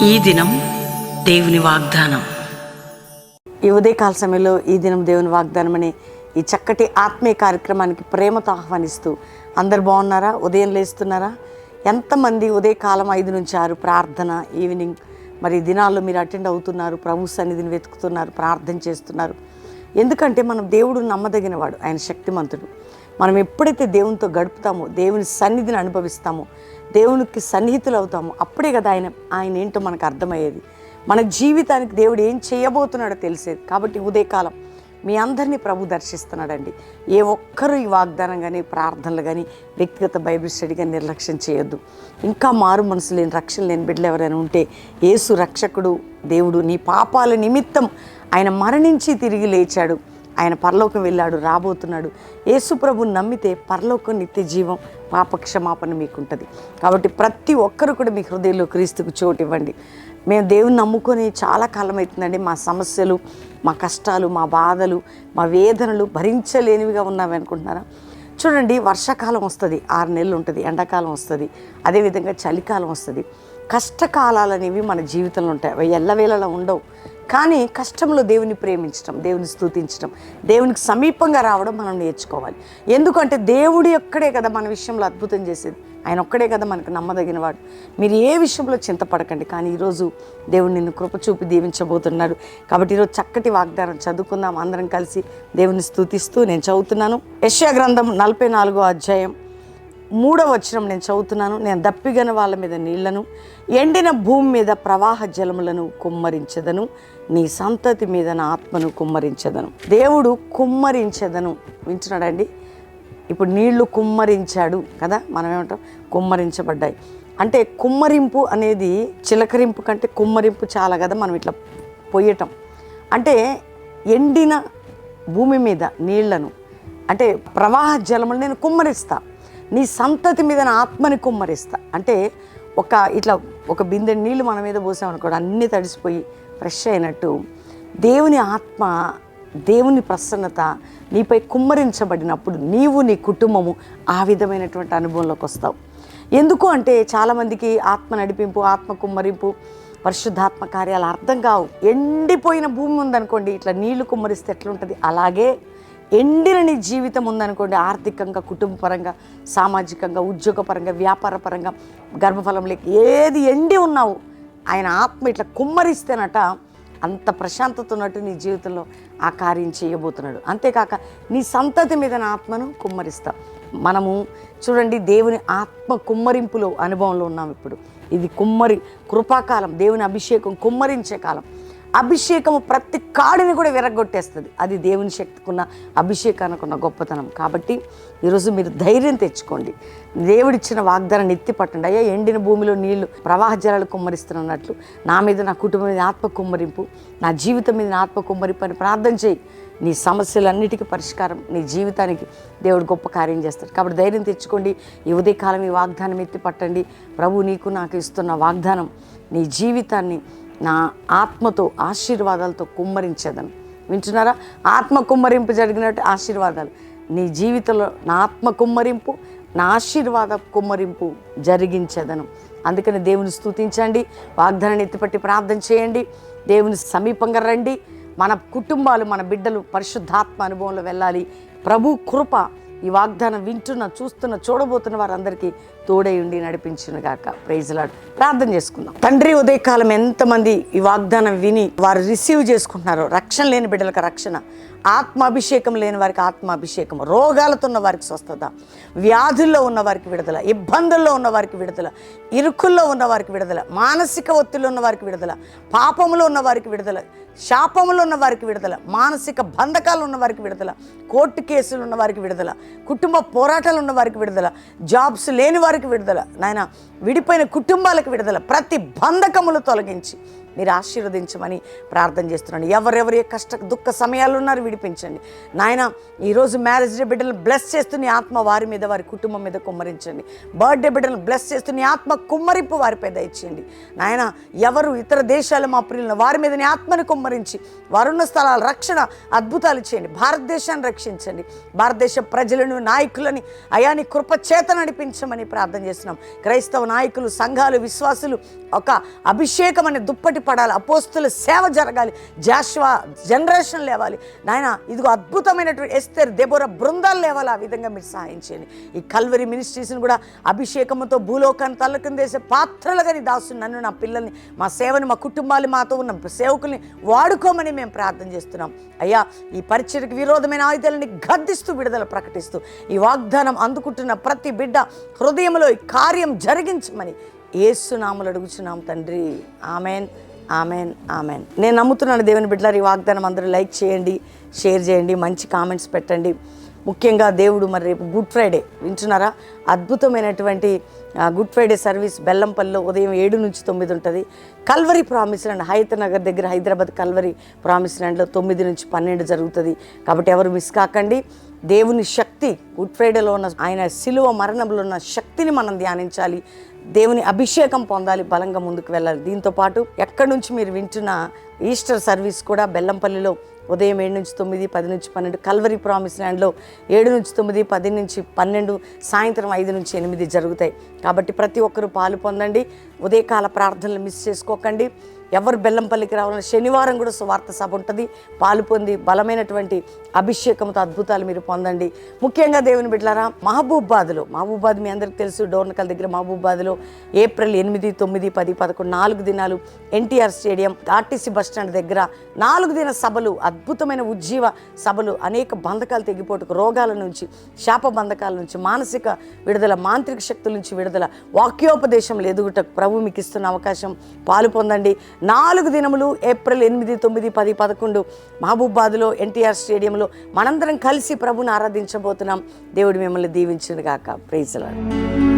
ఈ దినం దేవుని వాగ్దానం. ఈ ఉదయకాల సమయంలో ఈ దినం దేవుని వాగ్దానం అనే ఈ చక్కటి ఆత్మీయ కార్యక్రమానికి ప్రేమతో ఆహ్వానిస్తూ అందరు బాగున్నారా? ఉదయం లేస్తున్నారా? ఎంతమంది ఉదయకాలం 5 నుంచి 6 ప్రార్థన, ఈవినింగ్ మరి దినాల్లో మీరు అటెండ్ అవుతున్నారు, ప్రభు సన్నిధిని వెతుకుతున్నారు, ప్రార్థన చేస్తున్నారు? ఎందుకంటే మనం దేవుడు నమ్మదగినవాడు, ఆయన శక్తిమంతుడు. మనం ఎప్పుడైతే దేవునితో గడుపుతామో, దేవుని సన్నిధిని అనుభవిస్తామో, దేవునికి సన్నిహితులు అవుతామో, అప్పుడే కదా ఆయన ఏంటో మనకు అర్థమయ్యేది. మన జీవితానికి దేవుడు ఏం చేయబోతున్నాడో తెలిసేది. కాబట్టి ఉదయకాలం మీ అందరినీ ప్రభు దర్శిస్తున్నాడండి. ఏ ఒక్కరూ ఈ వాగ్దానం కానీ, ప్రార్థనలు కానీ, వ్యక్తిగత బైబిల్ స్టడీ కానీ నిర్లక్ష్యం చేయొద్దు. ఇంకా మారు మనసు లేని, రక్షణ లేని బిడ్డలు ఎవరైనా ఉంటే, యేసు రక్షకుడు దేవుడు, నీ పాపాల నిమిత్తం ఆయన మరణించి తిరిగి లేచాడు, ఆయన పరలోకం వెళ్ళాడు, రాబోతున్నాడు. యేసు ప్రభుని నమ్మితే పరలోకం, నిత్య జీవం, పాపక్షమాపణ మీకు ఉంటుంది. కాబట్టి ప్రతి ఒక్కరు కూడా మీ హృదయంలో క్రీస్తుకు చోటు ఇవ్వండి. మేము దేవుని నమ్ముకొని చాలా కాలం అవుతుందండి. మా సమస్యలు, మా కష్టాలు, మా బాధలు, మా వేదనలు భరించలేనివిగా ఉన్నావి అనుకుంటున్నారా? చూడండి, వర్షాకాలం వస్తుంది, 6 నెలలు ఉంటుంది, ఎండాకాలం వస్తుంది, అదేవిధంగా చలికాలం వస్తుంది. కష్టకాలాలు అనేవి మన జీవితంలో ఉంటాయి, అవి ఎల్లవేళలా ఉండవు. కానీ కష్టంలో దేవుని ప్రేమించడం, దేవుని స్తుతించడం, దేవునికి సమీపంగా రావడం మనం నేర్చుకోవాలి. ఎందుకంటే దేవుడు ఒక్కడే కదా మన విషయంలో అద్భుతం చేసేది, ఆయన ఒక్కడే కదా మనకు నమ్మదగినవాడు. మీరు ఏ విషయంలో చింతపడకండి. కానీ ఈరోజు దేవుడు నిన్ను కృప చూపి దీవించబోతున్నాడు. కాబట్టి ఈరోజు చక్కటి వాగ్దానం చదువుకుందాం, అందరం కలిసి దేవుని స్తుతిస్తూ. నేను చదువుతున్నాను యెషయా గ్రంథం 44వ అధ్యాయం 3వ వచనం నేను చదువుతున్నాను. నేను దప్పిగన వాళ్ళ మీద నీళ్లను, ఎండిన భూమి మీద ప్రవాహ జలములను కుమ్మరించెదను, నీ సంతతి మీద నా ఆత్మను కుమ్మరించెదను. దేవుడు కుమ్మరించెదను, వింటున్నాడండి. ఇప్పుడు నీళ్లు కుమ్మరించాడు కదా, మనం ఏమంటాం, కుమ్మరించబడ్డాయి అంటే. కుమ్మరింపు అనేది చిలకరింపు కంటే కుమ్మరింపు చాలా కదా, మనం ఇట్లా పొయ్యటం అంటే. ఎండిన భూమి మీద నీళ్లను అంటే ప్రవాహ జలములు నేను కుమ్మరిస్తా, నీ సంతతి మీద నా ఆత్మని కుమ్మరిస్తా అంటే. ఒక బిందె నీళ్ళు మన మీద పోసామనుకోండి, అన్నీ తడిసిపోయి ఫ్రెష్ అయినట్టు దేవుని ఆత్మ, దేవుని ప్రసన్నత నీపై కుమ్మరించబడినప్పుడు నీవు, నీ కుటుంబము ఆ విధమైనటువంటి అనుభవంలోకి వస్తావు. ఎందుకు అంటే చాలామందికి ఆత్మ నడిపింపు, ఆత్మ కుమ్మరింపు, పరిశుద్ధాత్మ కార్యాలు అర్థం కావు. ఎండిపోయిన భూమి ఉందనుకోండి, ఇట్లా నీళ్లు కుమ్మరిస్తే ఎట్లుంటుంది, అలాగే ఎండిన నీ జీవితం ఉందనుకోండి, ఆర్థికంగా, కుటుంబపరంగా, సామాజికంగా, ఉద్యోగపరంగా, వ్యాపారపరంగా, గర్భఫలం లేక ఏది ఎండి ఉన్నావు, ఆయన ఆత్మ ఇట్లా కుమ్మరిస్తేనట అంత ప్రశాంతత ఉన్నట్టు నీ జీవితంలో ఆ కార్యం చేయబోతున్నాడు. అంతేకాక నీ సంతతి మీద నా ఆత్మను కుమ్మరిస్తా. మనము చూడండి, దేవుని ఆత్మ కుమ్మరింపులో అనుభవంలో ఉన్నాం ఇప్పుడు. ఇది కృపాకాలం, దేవుని అభిషేకం కుమ్మరించే కాలం. అభిషేకము ప్రతి కాడిని కూడా విరగొట్టేస్తుంది. అది దేవుని శక్తికున్న, అభిషేకానికి ఉన్న గొప్పతనం. కాబట్టి ఈరోజు మీరు ధైర్యం తెచ్చుకోండి, దేవుడిచ్చిన వాగ్దానాన్ని ఎత్తి పట్టండి. అయ్యా, ఎండిన భూమిలో నీళ్లు ప్రవాహ జలాలు కుమ్మరిస్తున్నట్లు నా మీద, నా కుటుంబం మీద ఆత్మ కుమ్మరింపు, నా జీవితం మీద ఆత్మ కుమ్మరింపు అని ప్రార్థన చేయి. నీ సమస్యలన్నిటికీ పరిష్కారం, నీ జీవితానికి దేవుడు గొప్ప కార్యం చేస్తాడు. కాబట్టి ధైర్యం తెచ్చుకోండి. ఈ ఉదయకాలం ఈ వాగ్దానం ఎత్తి పట్టండి. ప్రభు నీకు నాకు ఇస్తున్న వాగ్దానం నీ జీవితాన్ని నా ఆత్మతో, ఆశీర్వాదాలతో కుమ్మరించేదను. వింటున్నారా? ఆత్మ కుమ్మరింపు జరిగినట్టు ఆశీర్వాదాలు నీ జీవితంలో, నా ఆత్మ కుమ్మరింపు, నా ఆశీర్వాద కుమ్మరింపు జరిగించేదను. అందుకని దేవుని స్తుతించండి, వాగ్దానాన్ని ఎత్తిపట్టి ప్రార్థన చేయండి, దేవుని సమీపంగా రండి. మన కుటుంబాలు, మన బిడ్డలు పరిశుద్ధాత్మ అనుభవంలో వెళ్ళాలి. ప్రభు కృప ఈ వాగ్దానం వింటున్న, చూస్తున్న, చూడబోతున్న వారందరికీ తోడై ఉండి నడిపించును గాక. Praise Lord. ప్రార్థన చేసుకుందాం. తండ్రి, ఉదయకాలం ఎంతమంది ఈ వాగ్దానం విని వారు రిసీవ్ చేసుకుంటున్నారో, రక్షణ లేని బిడ్డలకు రక్షణ, ఆత్మాభిషేకం లేని వారికి ఆత్మాభిషేకం, రోగాలతో ఉన్న వారికి స్వస్థత, వ్యాధుల్లో ఉన్న వారికి విడుదల, ఇబ్బందుల్లో ఉన్న వారికి విడుదల, ఇరుకుల్లో ఉన్న వారికి విడుదల, మానసిక ఒత్తిడిలో ఉన్న వారికి విడుదల, పాపంలో ఉన్న వారికి విడుదల, శాపంలో ఉన్న వారికి విడుదల, మానసిక బంధకాలు ఉన్న వారికి విడుదల, కోర్టు కేసులు ఉన్న వారికి విడుదల, కుటుంబ పోరాటాలు ఉన్న వారికి విడుదల, జాబ్స్ లేని వారికి విడుదల, నాయన విడిపోయిన కుటుంబాలకు విడుదల, ప్రతి బంధకములు తొలగించి మీరు ఆశీర్వదించమని ప్రార్థన చేస్తున్నాను. ఎవరెవరి దుఃఖ సమయాలు ఉన్నారు విడిపించండి నాయన. ఈరోజు మ్యారేజ్ డే బిడ్డలను బ్లెస్ చేస్తూ నీ ఆత్మ వారి మీద, వారి కుటుంబం మీద కుమ్మరించండి. బర్త్డే బిడ్డలను బ్లెస్ చేస్తూ నీ ఆత్మ కుమ్మరింపు వారిపై దయచేయండి నాయన. ఎవరు ఇతర దేశాలు మా ప్రియులను వారి మీద నీ ఆత్మను కుమ్మరించి వారున్న స్థలాలు రక్షణ అద్భుతాలు చేయండి. భారతదేశాన్ని రక్షించండి. భారతదేశ ప్రజలను, నాయకులని అయా నీ కృప చేత నడిపించమని ప్రార్థన చేస్తున్నాం. క్రైస్తవ నాయకులు, సంఘాలు, విశ్వాసులు ఒక అభిషేకం అనే దుప్పటి పడాలి. అపోస్తుల సేవ జరగాలి. జాషువా జనరేషన్ లేవాలి నాయన. ఇదిగో అద్భుతమైనటువంటి ఎస్తేర్, దెబోరా బృందాలు లేవాలి. ఆ విధంగా మీరు సహాయం చేయండి. ఈ కల్వరి మినిస్ట్రీస్ని కూడా అభిషేకంతో భూలోకాన్ని తల్లకిందేసే పాత్రలుగా నీ దాసుని, నన్ను, నా పిల్లల్ని, మా సేవని, మా కుటుంబాలు, మాతో ఉన్న సేవకుల్ని వాడుకోమని మేము ప్రార్థన చేస్తున్నాం అయ్యా. ఈ పరిచర్యకు విరోధమైన ఆయుధాలని గద్దిస్తూ విడుదల ప్రకటిస్తూ ఈ వాగ్దానం అందుకుంటున్న ప్రతి బిడ్డ హృదయంలో ఈ కార్యం జరిగించమని యేసు నామములో అడుగుచున్నాం తండ్రి. Amen, amen, amen. నేను నమ్ముతున్నాను దేవుని బిడ్డలారు, ఈ వాగ్దానం అందరూ లైక్ చేయండి, షేర్ చేయండి, మంచి కామెంట్స్ పెట్టండి. ముఖ్యంగా దేవుడు మరి రేపు గుడ్ ఫ్రైడే వింటున్నారా? అద్భుతమైనటువంటి గుడ్ ఫ్రైడే సర్వీస్ బెల్లంపల్లిలో ఉదయం 7 నుంచి 9 ఉంటుంది. కల్వరి ప్రామిస్ ల్యాండ్ హయతనగర్ దగ్గర, హైదరాబాద్ కల్వరి ప్రామిస్ ల్యాండ్లో 9 నుంచి 12 జరుగుతుంది. కాబట్టి ఎవరు మిస్ కాకండి. దేవుని శక్తి, గుడ్ ఫ్రైడేలో ఉన్న ఆయన శిలువ మరణంలో ఉన్న శక్తిని మనం ధ్యానించాలి. దేవుని అభిషేకం పొందాలి, బలంగా ముందుకు వెళ్ళాలి. దీంతోపాటు ఎక్కడి నుంచి మీరు వింటున్న ఈస్టర్ సర్వీస్ కూడా బెల్లంపల్లిలో ఉదయం 7 నుంచి 9, 10 నుంచి 12, కల్వరి ప్రామిస్ ల్యాండ్లో 7 నుంచి 9, 10 నుంచి 12, సాయంత్రం 5 నుంచి 8 జరుగుతాయి. కాబట్టి ప్రతి ఒక్కరూ పాలు పొందండి. ఉదయకాల ప్రార్థనలు మిస్ చేసుకోకండి. ఎవరు బెల్లంపల్లికి రావాలని శనివారం కూడా సువార్త సభ ఉంటుంది. పాలు పొంది బలమైనటువంటి అభిషేకంతో అద్భుతాలు మీరు పొందండి. ముఖ్యంగా దేవుని బిడ్డలారా, మహబూబాద్ మీ అందరికీ తెలుసు, డోర్నకల్ దగ్గర మహబూబాద్లో ఏప్రిల్ 8, 9, 10, 11 4 దినాలు ఎన్టీఆర్ స్టేడియం, ఆర్టీసీ బస్టాండ్ దగ్గర 4 దిన సభలు, అద్భుతమైన ఉజ్జీవ సభలు. అనేక బంధకాలు తెగిపోటుకు, రోగాల నుంచి, శాప బంధకాల నుంచి, మానసిక విడుదల, మాంత్రిక శక్తుల నుంచి విడుదల, వాక్యోపదేశంలో ఎదుగుటకు ప్రభు మీకు ఇస్తున్న అవకాశం. పాలు పొందండి. 4 దినములు ఏప్రిల్ 8, 9, 10, 11 మహబూబాద్లో ఎన్టీఆర్ స్టేడియంలో మనందరం కలిసి ప్రభుని ఆరాధించబోతున్నాం. దేవుడు మిమ్మల్ని దీవించును గాక. Praise the lord.